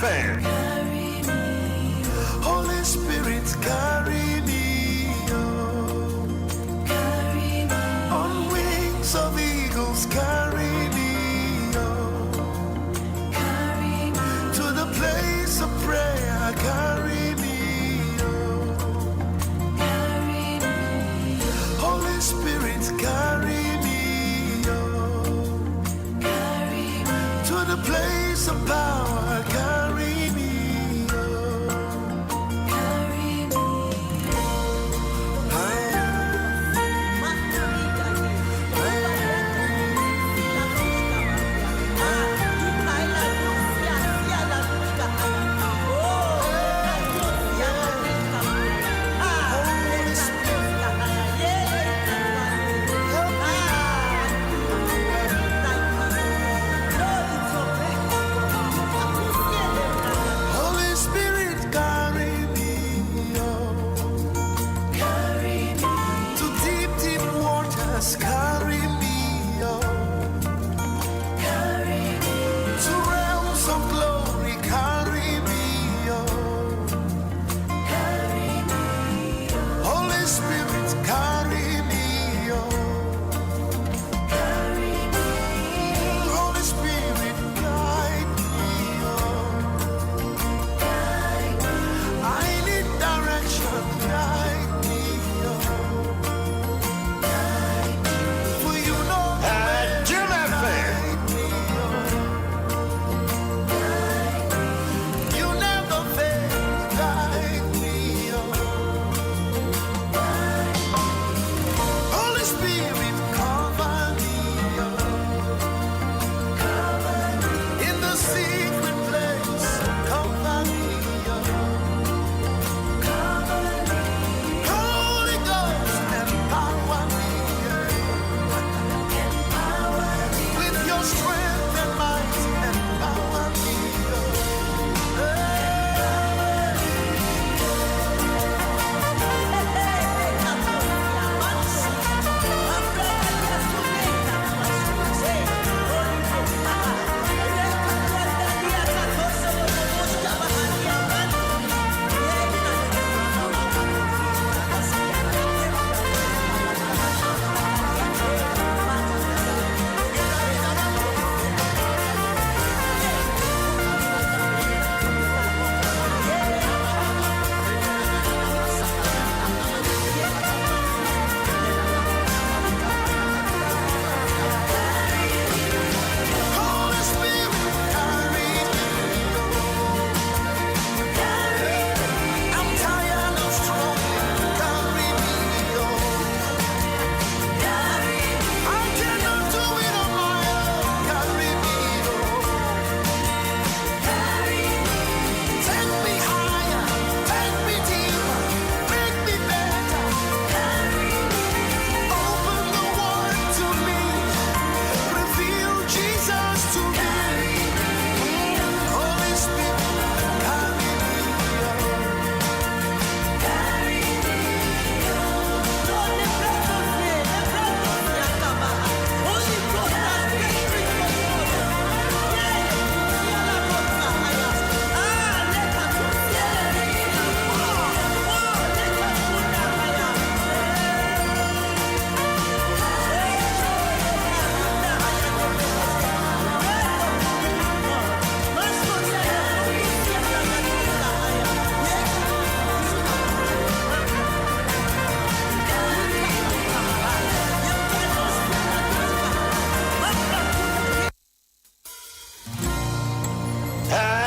FM. Holy Spirit, carry me, oh. Carry me. On wings of eagles, carry me, oh. Carry me. To the place of prayer, carry me, oh. Carry me. Holy Spirit, carry me, oh. Carry me. To the place of power, carry me.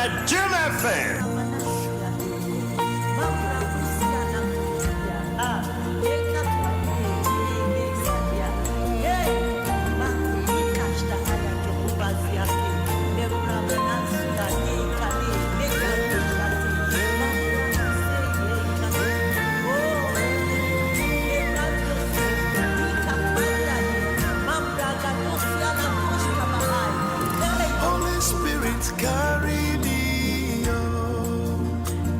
Adom FM. Holy Spirit, carry me, oh.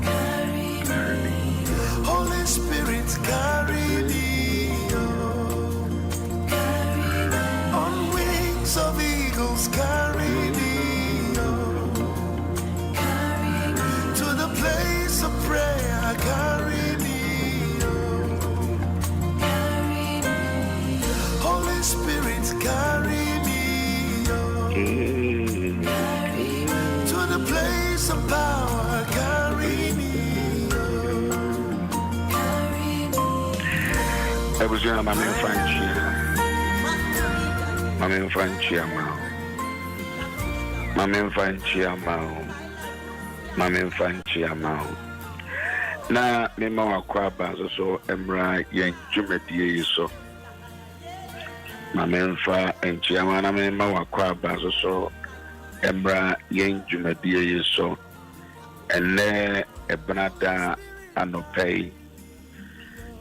Carry me. Holy Spirit, carry me, oh. Carry me. On wings of eagles, carry me, oh. Carry To the place of power, carry me. I was young, my man Franchia. Na mema wakwa bazo so emra yen jumedie so mamemfa enchiama na mema wakwa bazo so emra yen jumedie so ene ebnada anopei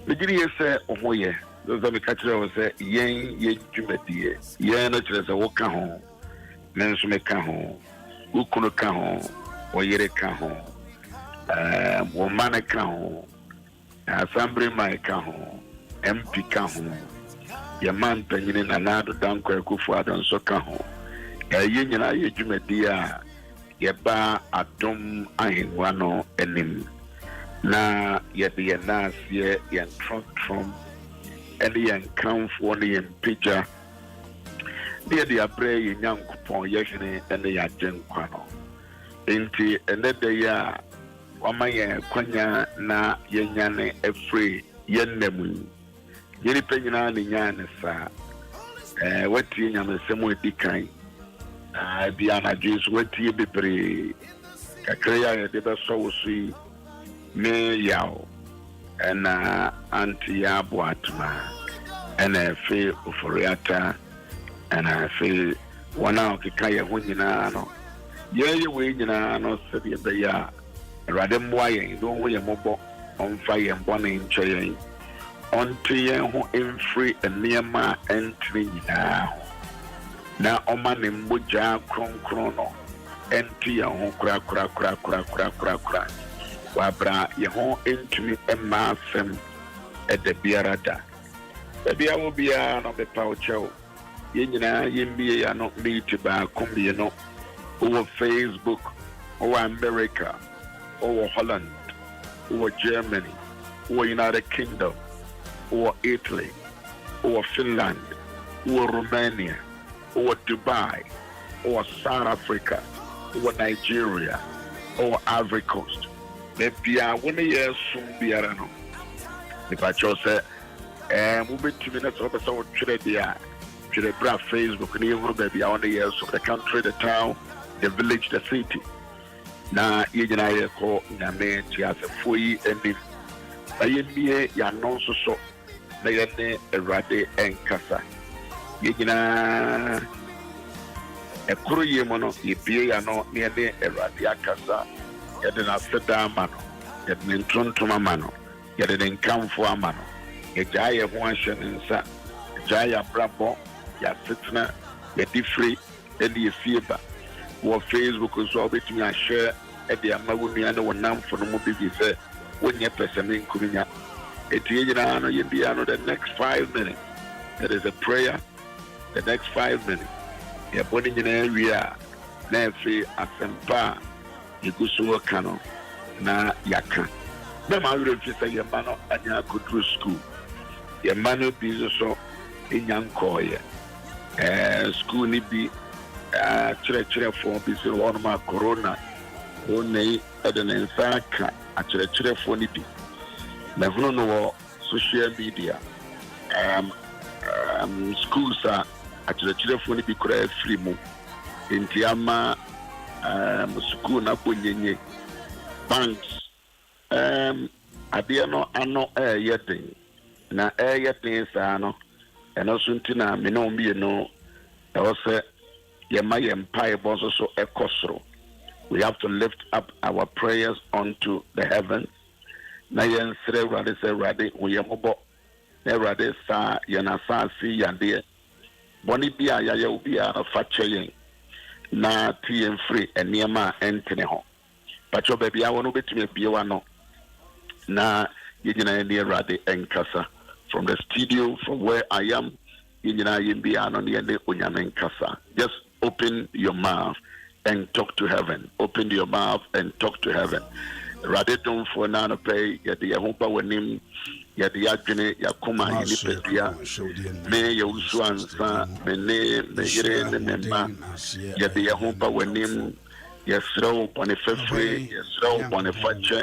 bigiri yese ohoye zo me kachira wo se yen jumedie yen no kire se wo ka ho menso me ka ho ukunu ka ho oyere ka ho woman ka ho assemblyman ka ho MP ka ho yaman panyine na nado danko ekufu adon so ka ho ye nyina ye dwumadi a ye ba Adom Ahengua no enim na ye de nas ye trom ene ye kanfo ne ye mpija de abre ye nyankopon ye hwene ene ye agenkwa no enti ene de ya wamaye kwanya na yenyane efree yennemu yeri penyina ne nyane sa wati nyame semu edikan bia na jesu wati bebre kakreya ye de beso wosi me yawo na anti ya boatma ena fe oforiata ena fe wana okikaye ho nyina no ye we nyina no se de be ya Rade mwaye don't we mobo on fire and bonnie in chain on tea who in free and near ma entry now on man in Buja chrono entry home cra wabra ye home into me and ma fem at the Biarada. Baby, I will be a no be poucho. Yina yimbi are not need to buy combi no over Facebook or America. Or Holland, or Germany, or United Kingdom, or Italy, or Finland, or Romania, or Dubai, or South Africa, or Nigeria, or Ivory Coast. Maybe I want to hear soon be I don't know. If I just say, moving 2 minutes over so should the Facebook and even maybe I want to hear so the country, the town, the village, the city. Na yina ye ko nyame tiase foi enim ayemie ya no so na ye ne Awurade enkasa yina ekuru ye mo no ye bie ya no ne ne Awurade akasa ye de na seda ama no ye de ntontoma ama no ye de nkamfo ama no ye gya ye ho ahye nsa gya ya brabo ya setna ye difri e de fieba wo Facebook so obetumi a share e de amawunu na wonam fo no mo bibi se wonye person nkurunya eti yina no ye bia no the next 5 minutes there is a prayer the next 5 minutes ye boni nyina awia na efi asempa igusu kano na yaka na ma wure fi se ye ma no anya kudru school ye ma no bi so enyankoye school ni bi chere for bi se won ma corona onei edenensa ka chere for ni bi na vunu no social media schools a chere for ni bi kura free mu entiama school na bonyenye banks ade no ano yeten na yeten sa no eno suntina me no mbi no e wo se ye ma ye mpai boso so ekosro. We have to lift up our prayers unto the heavens. Na yen sre rade se rade we mobo na rade sa yana sa si yade boni bia ya ubia na fa cheyen na tien free eniema entene ho pacho baby I want betumi bia no na yegyina ne rade enkasa from the studio from where I am yegyina yembia no ne onyame enkasa. Just open your mouth and talk to heaven. Open your mouth and talk to heaven. Rade don for na no pay ya de ho pa wanim yɛde adwene yakoma yɛ nipadua me Yaw Owusu-Ansah me ne me yere ne me mma yɛde yɛn ho ba w'anim yɛsrɛ wo bɔne fɛfire yɛsrɛ wo bɔne fakyɛ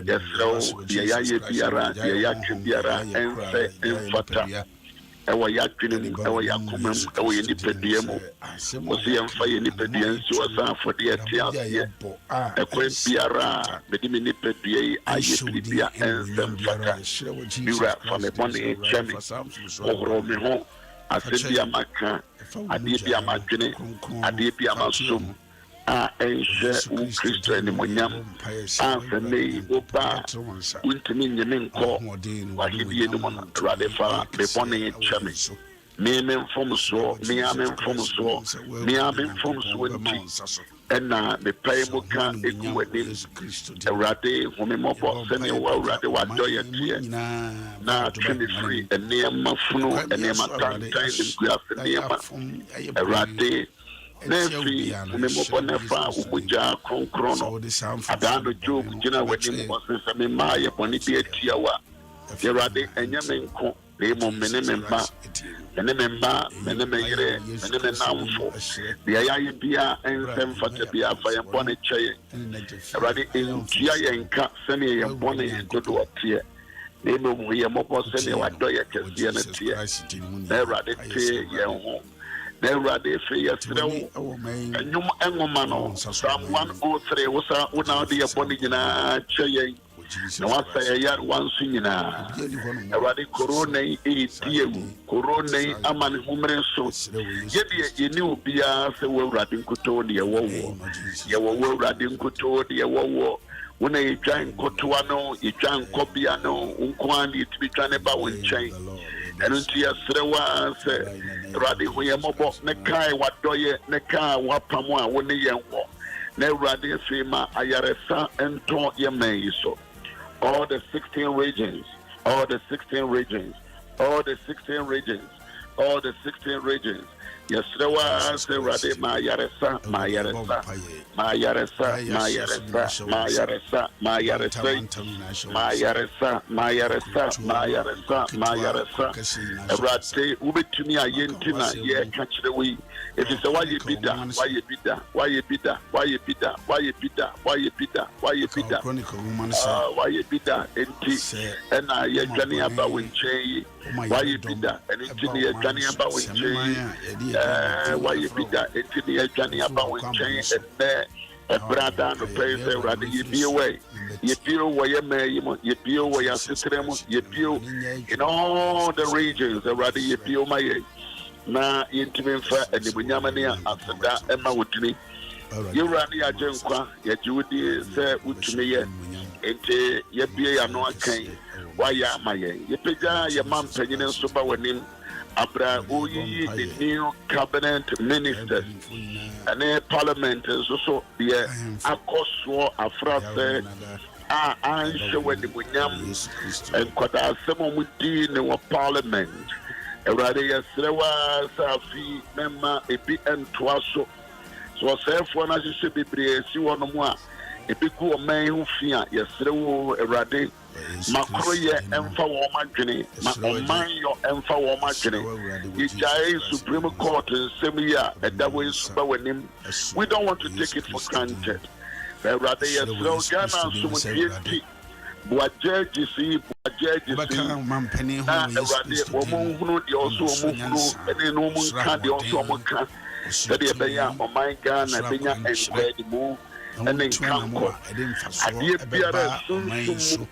yɛsrɛ wo deɛ yɛayɛ biara deɛ yɛatwe biara ɛnsɛ ɛmfata ɛwɔ yɛadwene mu ɛwɔ yɛakoma mu ɛwɔ yɛ nipadua mu wo sɛ yɛmfa yɛ nipadua nsi wɔ sɛ afɔde yɛte aseɛ ɛkwan biara a mede me nipadua yi ayɛ biribia ɛnsɛ mfata biwura fa me bɔne kyɛ me wɔhorɔ me ho asɛm bi a maka adeɛ bi a madwene adeɛ bi a masom a ɛnhyɛ wo Kristo animonyam ansa ne woba wontumi nye me nkɔ wahedie no mu no Awurade fa me bɔne kyɛ me memfom soɔ mea memfom soɔ nti ɛna mepae mu ka ɛgu w'anim Awurade home mmɔbɔ sɛnea wo Awurade wadɔ yɛ teɛ na twe me firi nneɛma funu nneɛma tantan ne nkuase nneɛma Awurade Nefi, Mimopo Nefa, Umuja, Krono, Adano Job, Jina, Wedim, Wasami Maya, Bonibia Tiawa, Yerade, and Yamenko, Remo Menememba, Menemere, Menemenamfo, the Ayabia, and Semfatabia, Fire Boniche, Radi in Tia and Cat, Semi and Bonnie, and good work here. Nemo, we are more Semi, what do you can see a tear? There, Radi, Yahoo. Awurade free yɛsrɛ wo ɛnwom ɛnwoma no Psalm 103 wo sa wo na wode yɛbɔne nyinaa kyɛ yɛn na wasa yɛyare wanso nyinaa Awurade korona yi ɛyɛdi awu korona yi ama ne homere so yɛdeɛ yɛni obiara sɛ wo Awurade nkotoo ne yɛwɔwɔ wo Awurade nkotoo ne yɛwɔwɔ wo na yɛdwan nkotoa no yɛdwan nkɔbea no wo nko a ne yɛtumi dwa ne ba wo nkyɛn ɛno nti yɛsrɛ wo a sɛ Awurade ho yɛ mmɔbɔ ne kae wadɔyɛ ne kaa wapam a wo ne yɛn wɔ na Awurade afei ma ayaresa ntɔ yɛman yi so all the 16 regions yɛsrɛ wo a sɛ Awurade ma ayaresa Awurade wobɛtumi ayɛ nti na yɛka kyerɛ wo yi ɛfiri sɛ woayɛ bida enti ɛna yɛdwane aba wo nkyɛn yi woayɛ bida ɛno nti ne yɛdwane aba wo nkyɛn yi woayɛ bida enti ne yɛdwane aba wo nkyɛn ɛnnɛ ɛbrada no pɛi sɛ Awurade yɛbie wɔ yɛmaa yi mu yɛbie wɔ yɛaseterɛ mu yɛbie in all the regions Awurade yɛbie ma yɛn na yɛntumi mfa animonyam ne aseda ɛma wo dini yɛwura ne yɛagye nkwa yɛgye wo di sɛ wotumi yɛ enti yɛbie yɛano akan woayɛ ama yɛn yɛpagya yɛma mpanyini nso ba w'anim abra oyiyi the new cabinet ministers and parliament nso so deɛ akɔsoɔ afrasɛ a anhyɛ w'animuonyam nkwadaa asɛm a ɔmudi ne wɔ parliament Awurade yɛsrɛ wo a sɛ afi mɛma ebi ntoa so so ɔsɛefoɔ no ahyehyɛ bebree si wɔ no mu a ebi gu ɔman ho fi a yɛsrɛ wo Awurade makoroyɛ ɛmfa wɔn adwene ma ɔman yɔ ɛmfa wɔn adwene yɛgyae Supreme Court nsɛm yi a ɛda wɔ esu ba w'anim we don't want to take it for granted Awurade yɛsrɛ wo Ghana nsomdue nti boa judges na Awurade wɔn hunu deɛ ɔso wɔn hunu ɛne no wɔn nka deɛ ɔso wɔn ka sɛdeɛ ɛbɛyɛ a ɔman Ghana bɛnya nkwaadimu ɛne nkankɔ adeɛ biara sunsun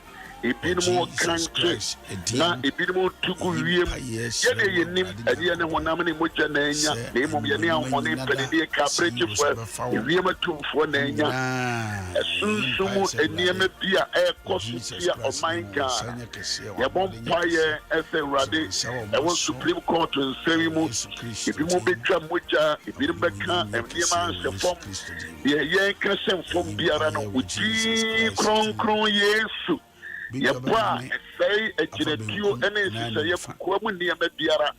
ebinom kankye na ebinom tugu wiem yɛne yɛnim adeɛ ne honam ne mogya na anya na mmom yɛne ahɔne mpanideɛ kabrekyefoɔ ewiem atumfoɔ na anya ɛsunsum nneɛma bi a ɛrekɔ so tia ɔman Ghana yɛbɔ mpaeɛ ɛsɛ Awurade ɛwɔ Supreme Court nsɛm yi mu ebinom bɛtwa mogya ebinom bɛka nneɛma ahyɛ fam deɛ yɛnka hyɛ fam biara no wodi kronkron Yesu yɛbɔ a ɛsɛe agyinatuo ne nhyehyɛeɛ kokoa mu nneɛma biara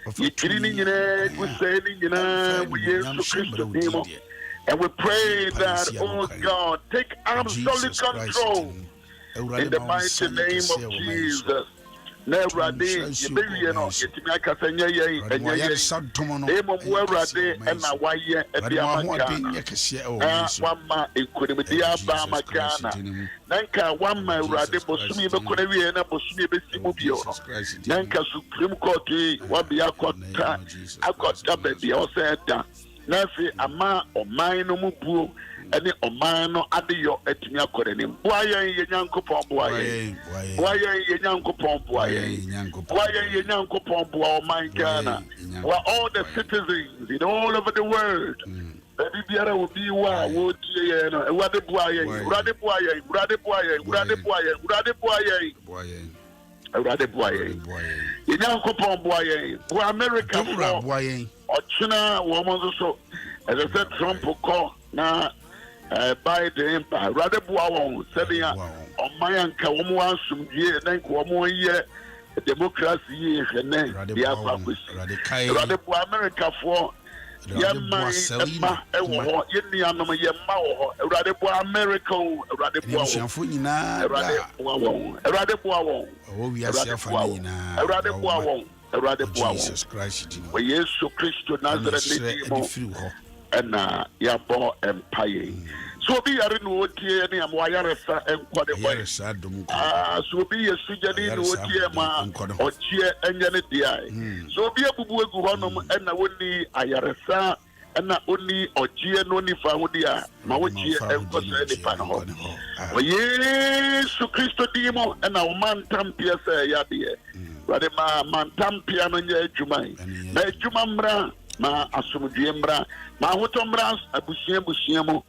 yɛtiri ne nyinaa gu sɛe ne nyinaa mu Yesu Kristo din mu and we pray that oh God take absolute control in the mighty name of Jesus na Awurade yɛbɛwie no yɛtumi akasa nyɛ yɛn ɛnyɛ yɛn emu Awurade ɛna wayɛ ɛde ama Ghana wama nkonimdi aba ama Ghana na nka wama Awurade bosumi bɛkɔ na wie na bosumi bɛsi mu bio no na nka Supreme Court wabea akɔta baabi a ɔsɛ ɛda na afei ama ɔman no mu buo ɛne ɔman no adeyɔ atumi akɔrɛ ne boa yɛn yɛ Nyankopɔn boa yɛn boa yɛn yɛ Nyankopɔn boa yɛn boa yɛn yɛ Nyankopɔn boa ɔman Ghana boa all the citizens in all over the world baabi biara obi wa wɔtie yɛn no Awurade boa yɛn Awurade boa yɛn Awurade boa yɛn Awurade boa yɛn Awurade boa yɛn Awurade boa yɛn yɛ Nyankopɔn boa yɛn boa America boa yɛn ɔkyena wɔn nso so ɛsɛ sɛ Trump kɔ na Biden Awurade boa wɔn sɛdeɛ ɔman anka wɔn asomdwie na nka wɔn yɛ democracy yie hwɛnɛ deɛ akɔ akɔsi Awurade boa Americafoɔ yɛma ɛma ɛwɔ hɔ yɛnnuanom yɛma wɔ hɔ Awurade boa America o Awurade boa wɔn Awurade boa wɔn Awurade boa wɔn Awurade boa wɔn Awurade boa wɔn wɔ Yesu Kristo Nazareth ne mu ɛna yɛabɔ mpaeɛ so obi yare no otie ne am wayaresa enkɔ de boy so obi yesuja ne no otie ma ɔkye enye ne dia so obi abubu egu honom ɛna woni ayaresa ɛna oni ɔkye no ni fa ho dia ma wotie enkɔ sɛ ne pa no ho Yesu Kristo dimo ɛna o mantampia sɛ ya de wade ma mantampia no nya adwuma na adwuma mra ma asomdwe mra ma hoto mra abusua mu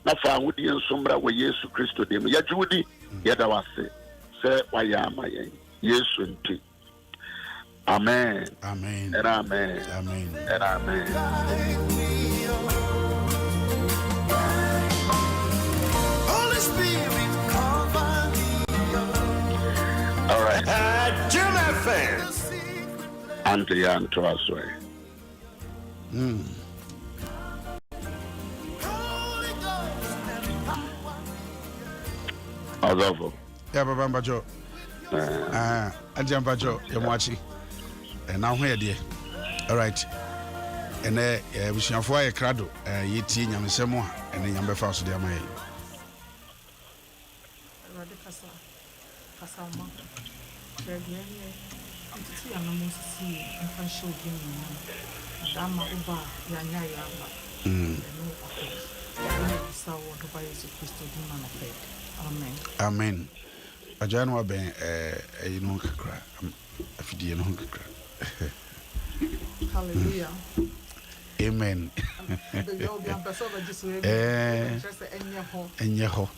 na fa wodi nsomra wɔ Yesu Kristo dem ya judi ya dawase sɛ wayɛ ama yɛn Yesu nti amen amen and amen amen and amen. Holy Spirit cover me. All right, Adom FM Auntie Anto Asway. Adolfo. Yeah, Baba Bajo. Adjam Bajo, Yamachi. And now here, dear. All right. And we shall fly a crado, Yeti, Yamisemo, and then Yamba Fast, dear May. Amen. Amen. Ajan wa ben you know kakra. Afidi no kakra. Hallelujah. Amen. Enyeho.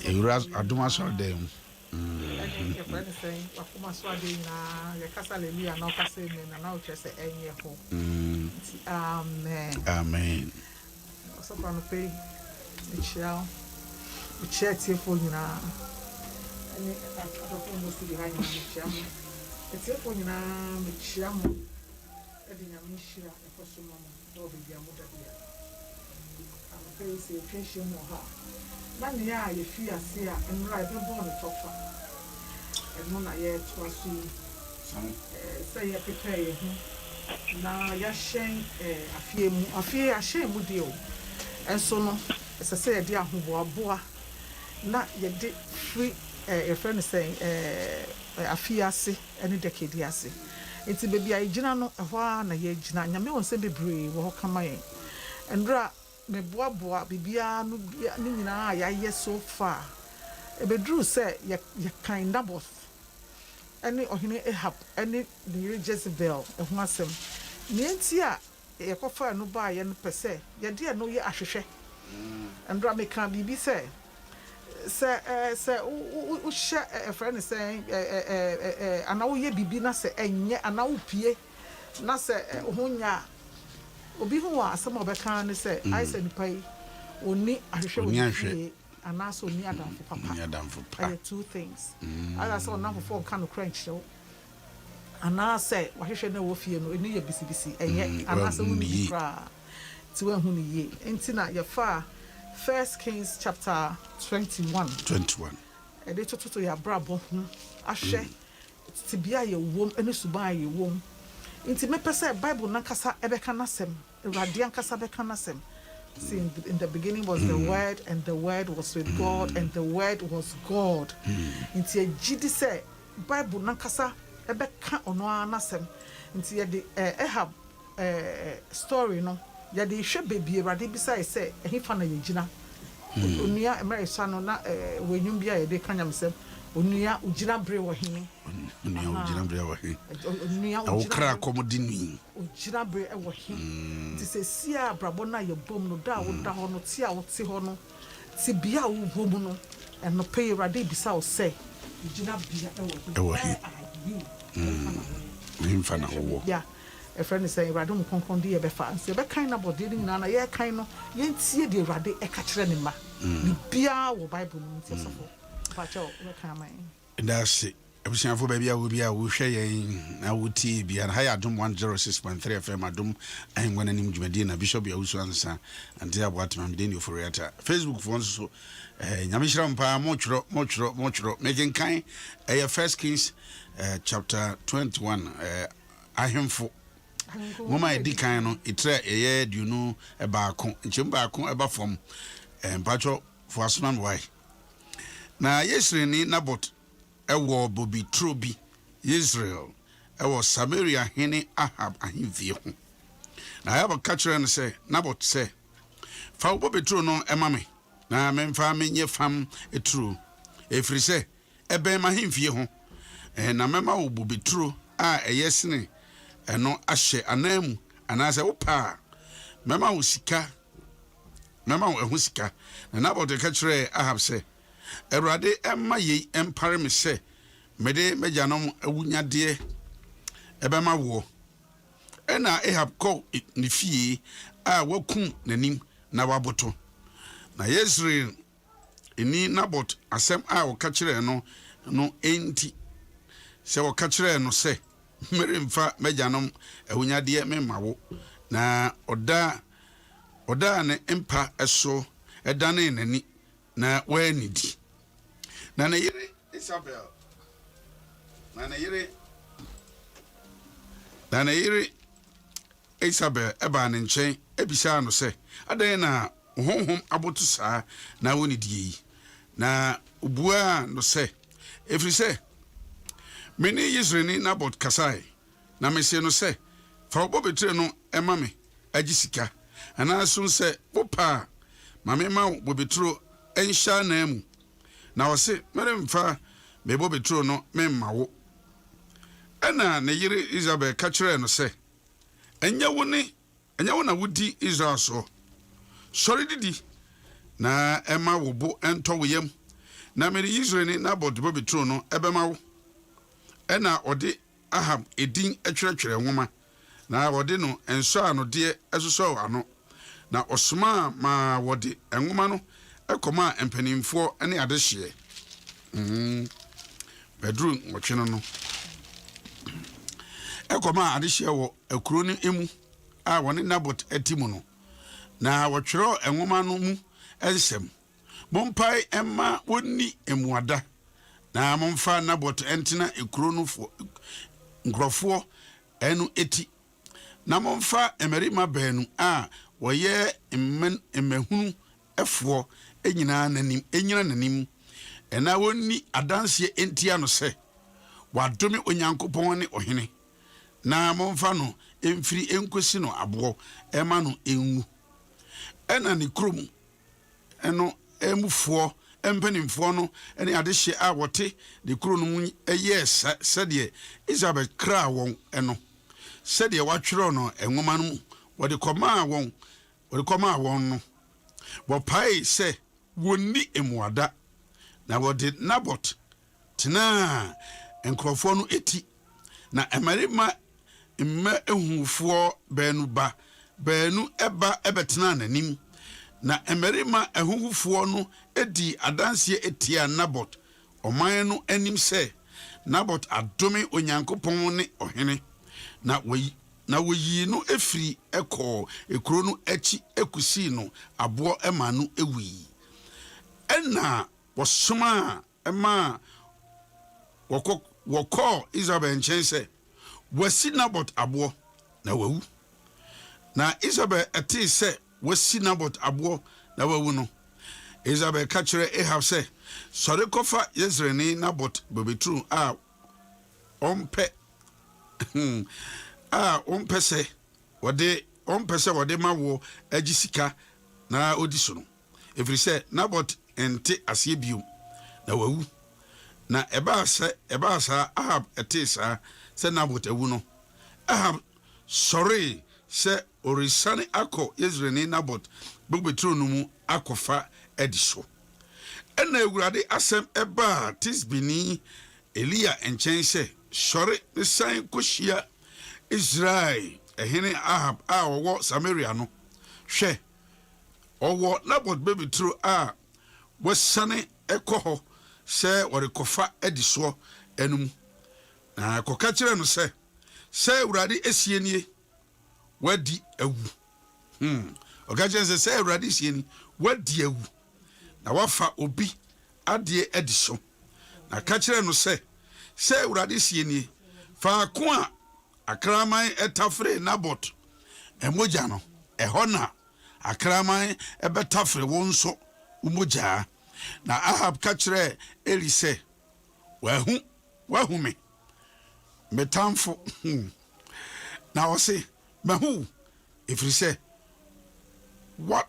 Euras Adom so dem. Amen. Amen. So pan pay Michelle. We chat here for you now. And I don't know behind Michelle. It's here for you now, Michelle. Eddie Yamisha, and for some moment, or be a mother here. I'm a face a pension more her. Man, yeah, you fear, see, and right, the born a chopper. And none I yet was see. Say, I prepare you. Now, you're shame, I fear a shame with you. And so, no, as I say, dear, who are boa. Na yede free a friend is saying afiase any decade yase enti baby I gina no ehwa na ye gina nyame won se bebre wo kama yen endra me boaboa bibia no ni nyina ya ye so far e bedru say ye kinda boss any ohene ehab any the Jezebel ehun asem ni enti a ye kofa no ba ye no pese ye de no ye ahwehwe endra me kan bibi say say u share a friend is saying ana wo ye bibi na say enye ana wo pie na say honya obi hu asem obeka ne say I say nipa yi oni ahwehwe ana so ni adamfo papa two things I say on for kan crunch show ana say wahwehwe na wo fie no eni ye bisibisi enye ana say wo ni kra ti we hu ni ye enti na ye fa 1 Kings chapter 21. e de toto ya brabo ho ahwe tibia ye wom ene suban ye wom nti me pese Bible nankasa ebeka nasem Awurade ankasa beka nasem. See, in the beginning was the Word, and the Word was with God, and the Word was God. Nti agidi say Bible nankasa ebeka ono anasem. Nti ye de Ahab story no ye de hwe baby Awurade bisa say ehifa na ye gina. Onua emeresa no na wenwum bia ye de kanyamsem onua ugina bre wo hini onua ugina bre wo hini onua ugina komodini ugina bre wo hini ti se sia brabo na ye bom no da wo da ho no ti a wo ti ho no ti bia wo bom no eno pay Awurade bisa wo say ugina bia wo hini himfa na wo ya a friend is saying Awurade mo konkon de ye be fa se be kan na body ni na ye kan no ye ntie de Awurade e ka kire ne ma ni bia wo Bible no ntie sofo pacho we kan man that's it ebusianfo ba bia wo hwe yen na wuti bia na ha Adom 106.3 FM Adom Ahengua na nim dwumadi na Bishop Yaw Owusu-Ansah ante aboatema mdeni oforiata Facebook for so nyamishira mpa mochro making kind 1 Kings chapter 21 ahemfo mama edi kan no itre eye duno e baako nchimbaako e ba fom mpacho for asman why na Yesreni Nabot ewo bobi trobi Israel ewo Samaria hene Ahab ahimfie ho na ya ba kachre no say Nabot say fa bobi tro no emame na memfa menye fam etru efri say eben mahimfie ho na mema wo bobi tro a eyesene eno ahye anamu anase wo pa mema wo sika mema wo ehu sika na Nabot kachre Ahab say Awurade emma ye empare me se mede mejanom awunyade ebema wo ena Ahab ko ni fie a wakum nanim na waboto na Yesreel eni Nabot asem a wo ka kire no enti se wo ka kire no se meremfa mejanom awunyade me mawo na oda ne empa eso edane nani na wanidi na yire Isabel na yire Isabel eba ne nchen ebisa no se adan na honhom aboto saa na wonidi yi na ubua no se efri se meni Yesreni Nabot kasai na mese no se fa obobetre no ema me agisika ana so se popa mame ma bobetro ensha na mu na wose meremfa mebo betro no memmawo ena ne yire Isabel ka kire no se enya wo na wudi Israel so sori didi na ema wo bo ento wo yam na mere Yesreni Nabot bo betro no ebema wo ena ode Ahab edin atwerɛtwerɛ nwoma na wode no enso ano de esoso ano na osoma ma wode enwoma no ekoma empanimfo ene adehye bedroom wotweno no ekoma adehye wo akuro ni emu a woni Nabot atimu no na wotwero enwoma no mu ensem bompai emma wonni emuada na momfa Nabot entina ekuro no fo ngrofo enu eti na momfa emerima baanu a woye emehunu efo enyina nanim ena wonni adanse entia no se wadome onyankopon ne ohene na momfa no emfiri enkosi no abo ema no enwu ena ne krom eno emufo empanimfo no ene adehye a wote de kro no mu eye sede Isabel kra won eno sede watwero no enwoma no wode koma won no wo pai se wonni emuada na wode Nabot tena enkrofo no eti na emarima emma ehufo baanu eba ebetena nanim na emarima ehufo no edi adanse etia Nabot oman no anim se Nabot adome onyankopon ne ohene na woyi no efri ekọ ekuro no achi ekusi no abo ema no ewi ena wosoma Emma wako Isabel nkyɛn sɛ wasi Nabot aboɔ na wawu. Na Isabel ɛte sɛ wasi Nabot aboɔ na wawu no. Isabel ka kyerɛ Ahab sɛ sɔre kɔfa Yezreelni Nabot bobetru a ɔmpɛ sɛ wɔde ma wo agyi sika na odi so no. Ɛfiri sɛ Nabot ente aseɛ biom na wawu. Na ɛbaa saa Ahab ɛte saa sɛ Nabot awu no. Ahab sɔre sɛ orisane akɔ Yezreelni Nabot bobetru no mu akɔfa adi so. Ɛna Awurade asɛm ɛbaa Tisbini Elia nkyɛn sɛ sɔre ne san kɔhyia Israel ɛhene Ahab a wɔwɔ Samaria no. Hwɛ ɔwɔ Nabot bobetru a wɔsane ɛkɔ hɔ sɛ wɔrekɔfa adi soɔ anum. Na kɔka kyerɛ no sɛ Awurade esie nie wadi awu. Ɔka kyerɛ sɛ Awurade esie nie wadi awu. Na wafa obi adeɛ adi so. Na ka kyerɛ no sɛ Awurade esie nie faako a akraman ɛtafre Nabot ɛmogya no ɛhɔ na akraman ɛbɛtafre wɔn nso umogya. Na Ahab ka kyerɛ Eli sɛ wahu me metamfo na ɔse mahu ɛfiri sɛ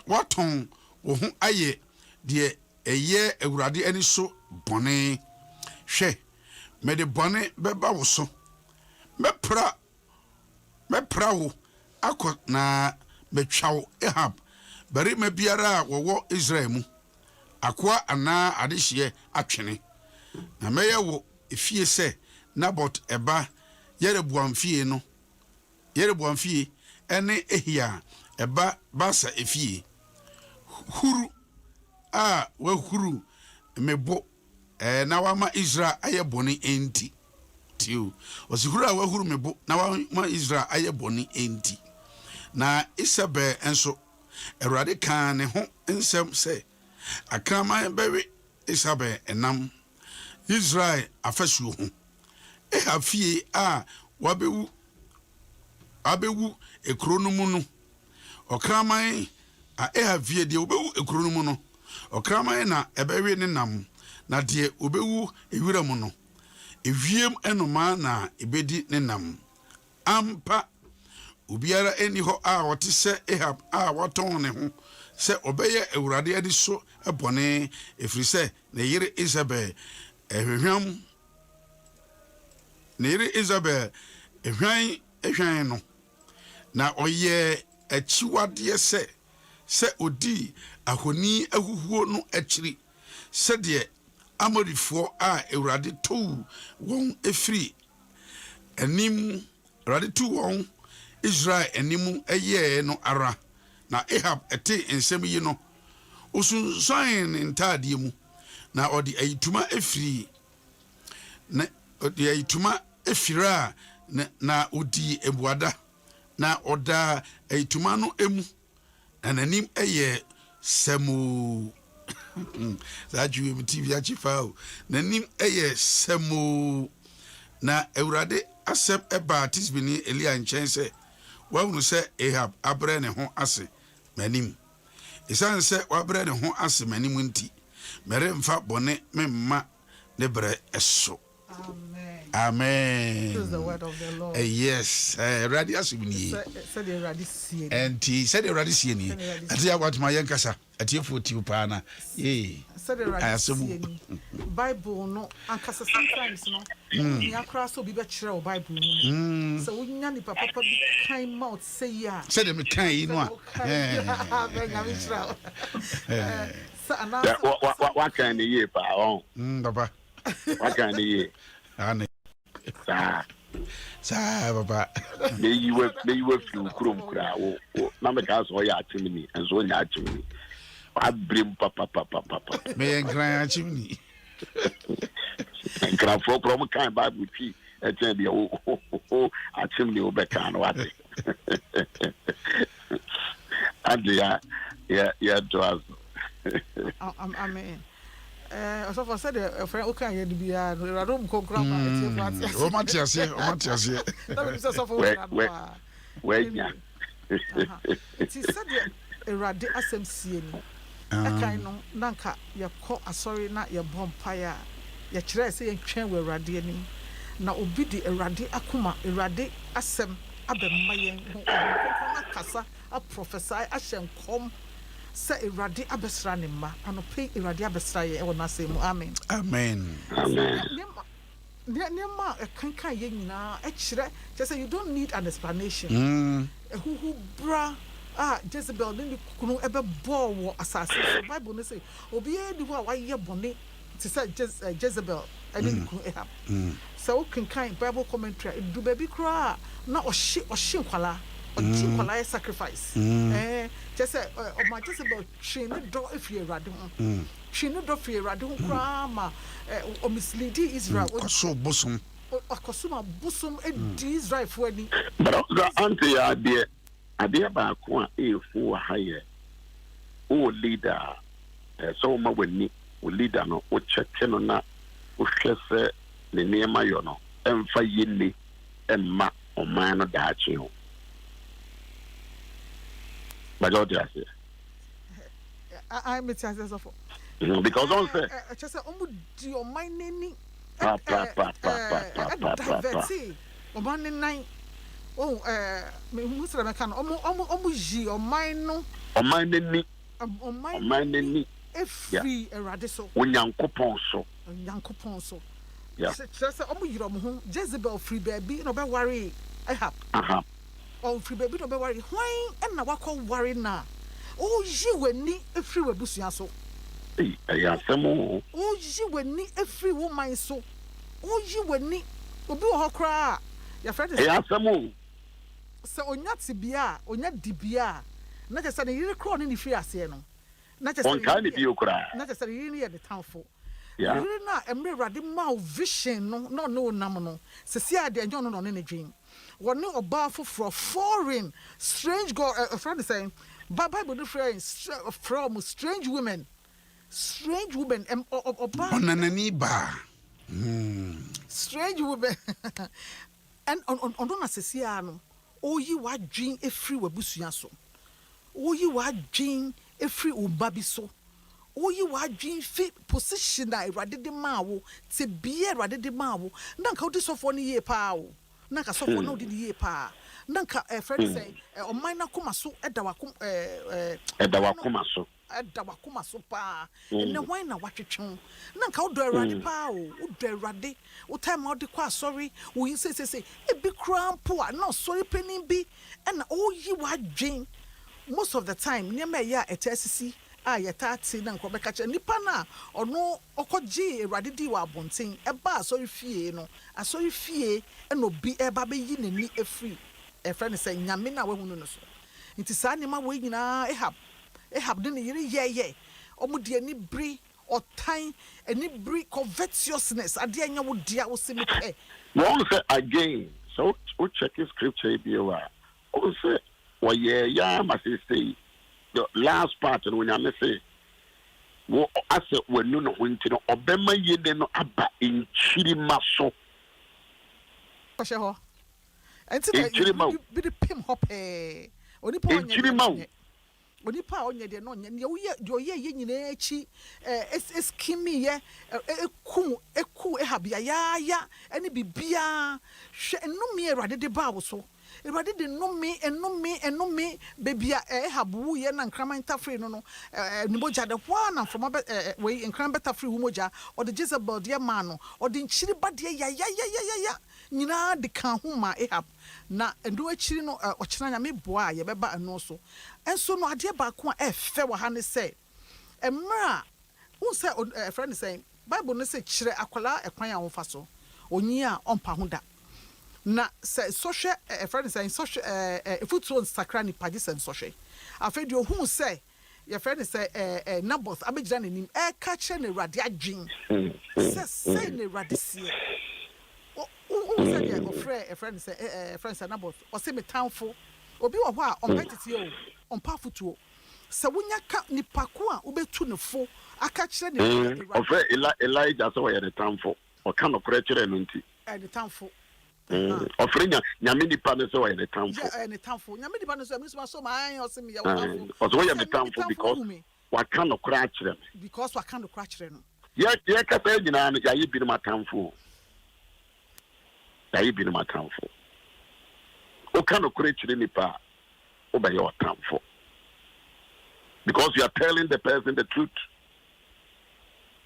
watɔn wo ho ayɛ deɛ ɛyɛ Awurade ani so bɔne. Hwɛ mede bɔne bɛba wo so mɛpra wo akɔ na metwa wo Ahab barima biara a wɔwɔ Israel mu akoa anaa adehyeɛ atwene. Na mɛyɛ wo efie sɛ Nabot ɛba Yeroboam fie ɛne Ehia ɛba Basa efie. Huru a wahuru mebo na wama Israel ayɛ bɔne enti. Tio osihuru a wahuru mebo na wama Israel ayɛ bɔne enti. Na Isabel enso Awurade kan ne ho nsɛm sɛ akraman bɛwe Isabel enam Israel afasuo ho. Ehab fie a wabewu ekuro no mu no. Okraman a Ehab fie de obewu ekuro no mu no. Okraman na ɛbɛwe ne nam na de obewu ewira mu no. Ewiem enoma na ebedi ne nam. Ampa obiara eni hɔ a wɔte sɛ Ahab a wɔtɔn ne ho sɛ ɔbɛyɛ Awurade adi so ɛbɔne ɛfiri sɛ ne yere Isabel ehwehwam no na ɔyɛ akyiwadeɛ sɛ odi ahoni ahuhuo no akyiri sɛdeɛ Amorifoɔ a Awurade tou wɔn efiri anim Awurade tou wɔn Israel animu ɛyɛ no ara. Na Ahab ɛte nsɛm yi no osunsan ne ntaadeɛ mu na ɔde ayituma efira na odi ebuada na ɔda ayituma no emu na nanim ɛyɛ sɛmo Zajuwe mi TV achifa nanim ɛyɛ sɛmo. Na Awurade asɛm ɛba Tisbini Elia nkyɛn sɛ wahunu sɛ Ahab abrɛ ne ho ase manim. Ɛsiane sɛ wabrɛ ne ho ase manim nti meremfa bɔne memma ne brɛ ɛso. Amen. This is the word of the Lord. Yes. Radi asumni. Said the Radi sie. And said the Radi sie ni. Atia what my yankasa. Atia foti upana. Said the Radi sie. Bible no ankasa sometimes no. Ni akra so bi betchre Bible no. So we nya ni papa bi kind mouth say ya. Said them kind no. What kind of year pa on? Papa. What kind of year? Sa papa. May you work through Krum Kra. Number cars or ya chimney and so ya chimney. I bring papa. May and cry chimney. And cry for from kind Bible tea. I tell you, a chimney over can what? And yeah, to us. Amen. Ọsọfọ said a friend okay here the bia no radom kokra ma etie flat. O ma tiase. That means ọsọfọ wenya. It is said Erade asem sie ni. Ekan no nanka ye kọ asori na ye bompaya. Ye kire say ye twɛn wɔ Erade anim. Na obi di Erade akoma Erade asem abemma ye ho na kasa a prophesy ahyɛ nkom se Erade abesra ne ma anope Erade abesra ye wɔ n'asɛm mu amen. Amen. Nema kankan ye nyina ekire say you don't need an explanation. Who bra Jezebel ni kunu ebe bo wo asase Bible no say obi e di ho a waye bone to say Jezebel ani kunu ehab. So kankan Bible commentary do baby kra na ohye nkwala oji sacrifice just say o ma Jezebel twe ne do efie Erade ho twe ne do fie Erade ho kra ma o mislead Israel so bosom akosuma bosom e di Israel fo ani but auntie ade ba ko a efu ha ye o leader so ma wani o leader no o check no na o hwese ne niema yo no emfa yini emma o man no daachi ho but what do I say I'm a chance of because on say just say omu di o man nani diverti o man nani me musra me kan omu ji o man no o man nani efri Erade so onyankopon so yeah just say omu yiro mo ho Jezebel free baby no be worry Ahab on free baby no be worry hwan na wakọ worry na o yi wani efri wabusua so ya semo o yi wani efri woman so o yi wani obi wo hokra ya friend ya semo se onya tibia onya dibia na je se ne yire kro ne free ase no na je se on kan bi okra na je se yire ye the townful ya yire na emre Erade ma vision no nam no se si ade enjo no ne dwen woni oba foforo foreign strange god a friend is saying Bible the friends from strange women oba onanani ba strange women and on na sesia no oyi wadwen efri wabusua so oyi wadwen efri ubabi so oyi wadwen fi position na Erade de mawo te bie Erade de mawo na nka odi sofo ne ye pa wo na nka sofo na odi ne ye pa na nka friend say o man na koma so edawa koma so pa ne hwan na watwetwe na nka odo Erade pa wo odo Erade o time o de kwa sorry wo yin say e bi krampo a na sorry penin bi na oyi wadwen most of the time niam ya etesisi yetati na nko beka che nipa na ono okoji Erade di wa abonten eba sorry fie no asori fie na obi eba be yi nani efri friend say nyame na wahunu no so nti sa ne ma wo nyina ehab de ne yire ye omudi ani bri otan ani bri covetousness ade anya wo dia wo se me pe one say again so we check the scripture bi wa o say wo ye ya ma say the last part when you say wo ase wanu no hunti no obema yede no aba enchiri maso pashe ho enti na bi de pim hope oni pa onye onipa onye de no nye wo ye nyina echi eskimi ye eku ehabia ya eni bibia hwe enumi Erade de ba wo so Erade de enumi bebia ehabu ye na nkraman tafri no niboja de hwa na from we nkran beta free humoja or the Jezebel de man no or the nchiri ba de ya nyina de kan huma ehab na endo achiri no ochina nyame boa ye beba eno so enso no ade ba ko a efe wa ha ne se emra who say friend saying Bible no say kire akwala ekwan a wonfa so onyi a ompa ho da na say social friend saying social football sakra ni page sen social afedi ohun say your friend say Naboth abegina nanim ka kire ne Erade adwen say ne Erade sie who said a friend say friend say Naboth o say me townful obi wo ho a on petiti o on pafutuo se wonya ka nipa ko a obetu ne fo I catch any of Elijah so I had a time for or kind of creature and the town for. Offering Yamini Panis so I had a time for. And the town for Yamini Panis, Miss so my or send me or so I had a time for because what kind of crash them? Because what kind of crash them? Yes, yes, I said, you know, I've been my town for. I've been my town for. What kind of creature in the power over your town for? Because you are telling the person the truth.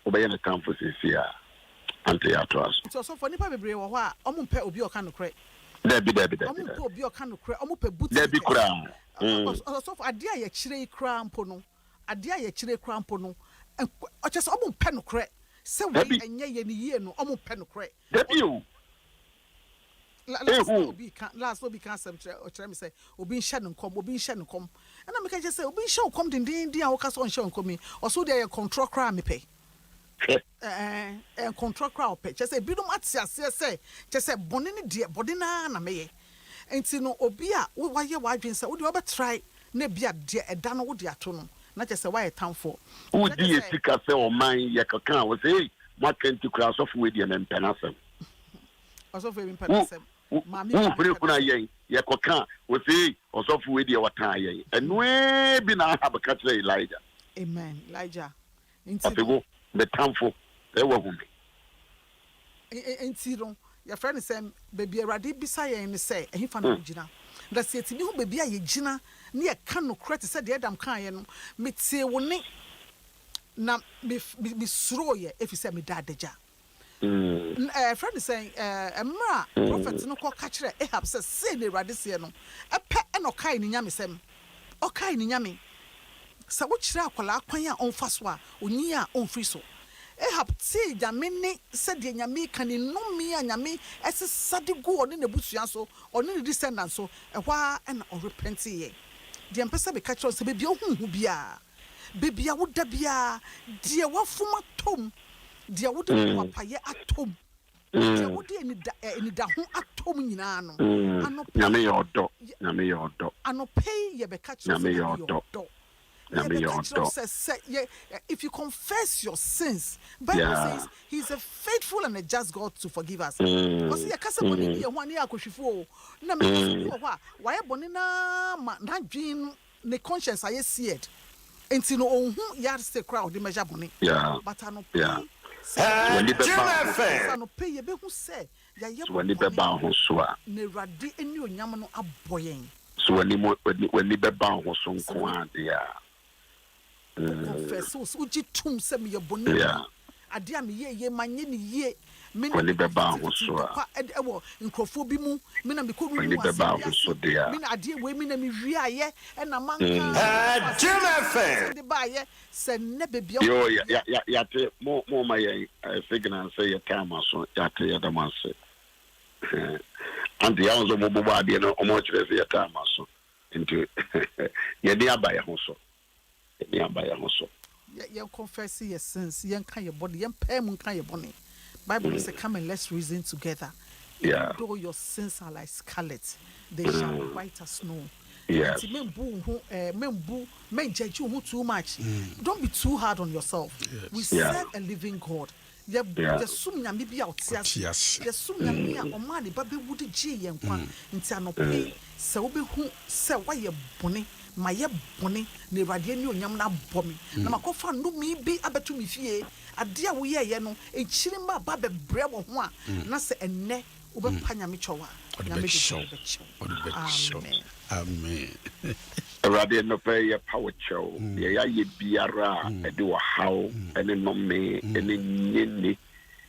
Obey the town for sincere. Anti-atras. So for Nipa Bebre, or Omupe Obi or kind of crack. Debbie. Omupe or kind of crack, Omupe Booty. Debbie crown. So for a dear Yachire crown pono, a dear Yachire crown pono, and just Omu pen crack. So we and ye no Omu pen crack. Debbie. Last will be cancer or try me say, Obi Shannon come, Obi Shannon come. And I can just say, Obi show come to India or Castle on show coming, or so they control crime me pay. And control crowd pay. Just say, Bidum Atsia say, just say, Bonini dear, Bodina, na me. And see no Obia, why your wife and say, would you ever try Nebia dear, a dano would ya tono, not just a wire town for. Who do you think I say, or mine, Yaka was a what can to cross off with you and Penasem? Also, very Penasem. Mammy, Yakoka was a or soft with your tie, and we be now have a catch Elijah. Amen, Elijah. The town for they were women. And Sidon, your friend is saying, baby, a radi beside and say, and he found Gina. That's it, you baby, a Gina near Cano credit said the Adam Kayan, meet say one nick. Now, be slow if you said me dad the jar. A friend is saying, a mara, prophet no call catcher, Ahab says, say the radiciano, a pet and okay in Yamisem. Okay in Yami. So which rakola kwanya on faswa, unia on friso. Ahab say Yamini said the Yami can no me and Yami as a sadigo or in the busuaso or in the descendants so a while and or repenty. The empress be catch us baby who baby I would debia, dear what from a tom. Dear would pay at home. Dear would any da who at home in ano. Name your dog. Name your dog. And no pay ye be catch your dog. Says, if you confess your sins, Bible says he's a faithful and a just God to forgive us. Because you can't say one year kushifo. Na me why bonina not dream the conscience I see it. And to know who yard stay crowd the measure bonny. Yeah. But I no pay. I no pay ye be who say ya ye when the beba ho so a ne rade eni onyam no aboyen. So when the beba ho so nko a dia. Confess so uji tum se me ye bonny. Ade a me ye manye ni ye. When the beba ho so a ewo nkrofo bi mu me na me ko ru when the beba ho so dia. Me na ade we me na me wi aye e na manka. Adom FM. De ba ye se ne bebia. Yo ya te mo ma ye signal say your time so ya te ya Adom Ahengua. And the hours of Bobo no omo chire say your time so into ye dey abaya ho so. Ye abaya ho so. Ye confess your sins, ye kan your body, ye pay mun kan your body. Bible says, come and let's reason together. Yeah. Though your sins are like scarlet, they shall be white as snow. Yes. Men judge you too much. Don't be too hard on yourself. Yes. We serve a living God. Yes. My ye bonny, ne radian yam na bommy. Namakofa no me be abetu me fie. A dear we ye no, a chilimba babe bread of one. Nasa and ne uber panyamichowa. Amen. Radian no pay a power show. Ye biara, a do a how, and a no me, and in yinny.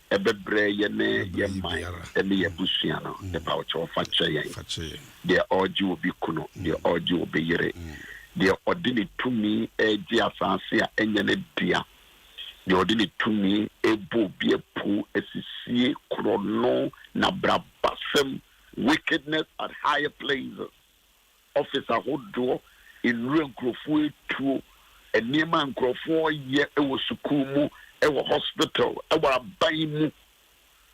Ebebre yene ye mai ene ye busiano the power of fache the orji will be kuno the orji will be yere the ordini to me e dia fancy enyene dia the ordini to me e bo be pu esisi krono na brabasem wickedness at higher places officer hodo in real grofo etu enema nkrofo ye e wo sukumu ewo hospital ewo aban mu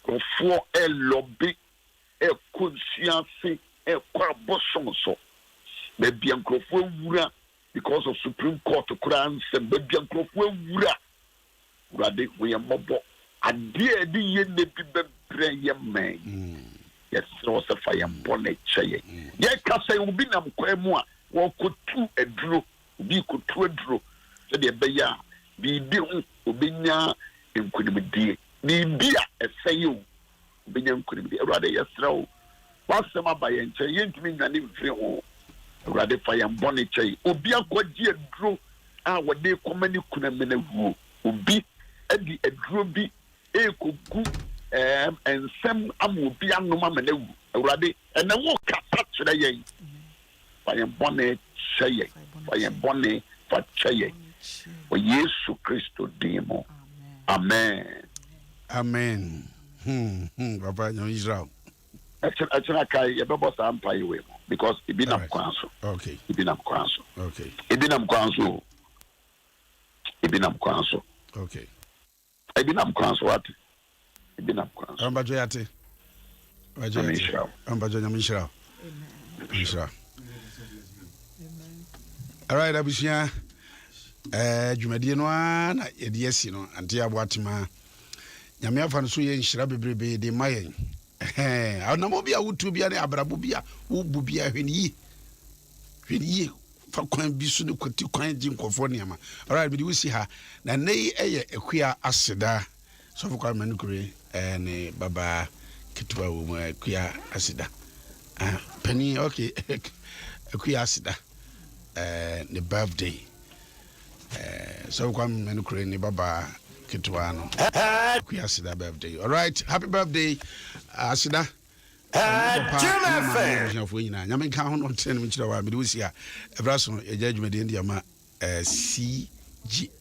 kofo lobby conscience kwa bosonso be bian krofo wura because of Supreme Court kura ansem be bian krofo wura Rade we mobo ade di ye ne bi bebre ye man yes so se fa ye mbone cheye ye ka say obi nam kwa mu a wo kotu aduro obi kotu aduro so de be ya bi bi obenya enkunimdie bi bi a eseye obenya enkunimdie Rade yes rawo wasem abaye nche ye ntimi nwane mfiri ho Rade fa ye mbone cheye obi akwaji aduro a wode komani kunamena wu obi adi aduro bi ekogu ensem amobi anoma manawu Awurade ene wo kasa kyerɛ yɛn fa yɛn bɔne kyɛ yɛn fa yɛn bɔne fa kyɛ yɛn o Yesu Kristo din mu amen Papa nyo Israel actually kai yɛbɛbɔ saa mpa yi we because ibi nam kwan so okay ibi nam kwan so okay ibi nam kwan so okay what ibinam kwan so ambajo yate ambajo nyamishira amen all right abusia dwumadie no na yedi asi no ante aboatema nyame afa no so ye nhira bebrebe de mayen na obi a wutu bia ne abrabo bia wubu bia hweniyi fa kwan bi so ne kwati kwan di nkofo niama all right bi wusi ha na nei eye ekua aseda so for kwa manukure ne baba kitwa wo mu ekua aseda pani okay ekua aseda ne birthday so kwa manukure ne baba kitwa no ekua aseda birthday all right happy birthday aseda nyame ka ho no tene mchira wa bi wusi ha ebraso eja dwumade ndi ama CG